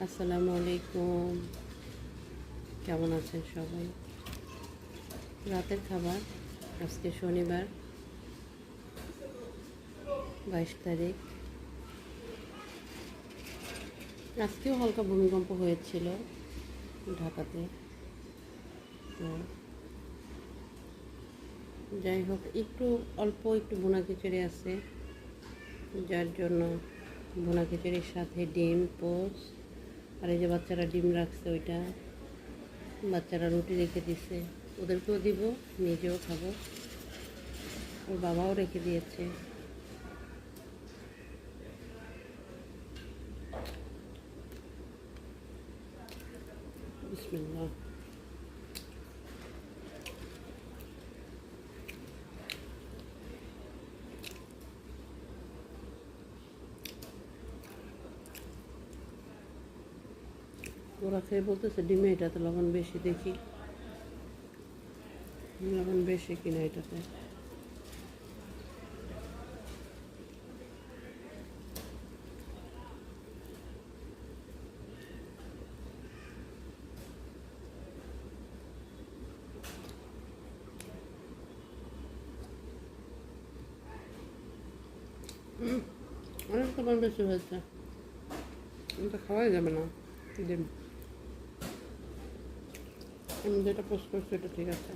আসসালামু আলাইকুম। কেমন আছেন সবাই? রাতের খাবার আজকে শনিবার 22 তারিখ। আজকেও হালকা ভূমিকম্প হয়েছিল ঢাকাতে। তো যাই হোক, অল্প একটু ভুনা খিচুড়ি আছে, যার জন্য ভুনা খিচুড়ির সাথে ডিম পোস্ট, আর এই যে বাচ্চারা ডিম রাখছে, ওইটা বাচ্চারা রুটি রেখে দিছে, ওদেরকেও দিব, নিজেও খাবো, ওর বাবাও রেখে দিয়েছে। বিসমিল্লাহ। ওরা খেয়ে বলতেছে ডিমে এটাতে লবণ বেশি, দেখি লবণ বেশি কিনা এটাতে। অনেক লবণ বেশি হয়েছে, এটা খাওয়াই যাবে না। ডিম আমি যেটা পোস্ট করছি এটা ঠিক আছে।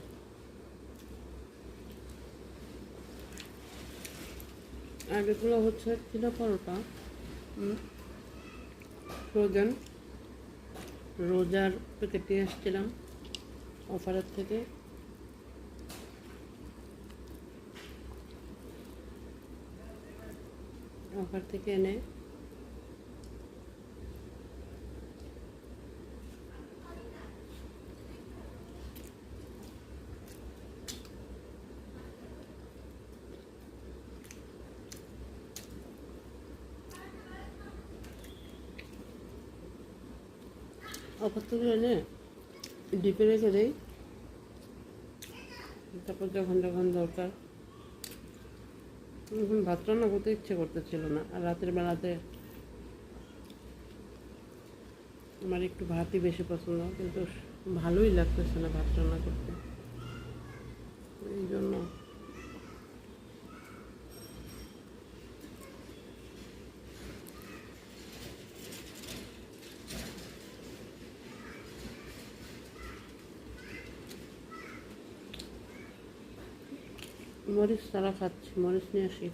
আগেগুলো হচ্ছে চিলা পরোটা, ফ্রোজেন, রোজার প্যাকেট নিয়ে আসছিলাম অফারের থেকে। অফার থেকে এনে অফার থেকে এনে ডিপে রেখে দেই, তারপর যখন যখন দরকার। এখন ভাত রান্না করতে ইচ্ছে করতেছিল না, আর রাতের বেলাতে আমার একটু ভাতই বেশি পছন্দ, কিন্তু ভালোই লাগতেছে না ভাত রান্না করতে, এই জন্য মরিচ ছাড়া খাচ্ছি। মরিচ নিয়ে আসি।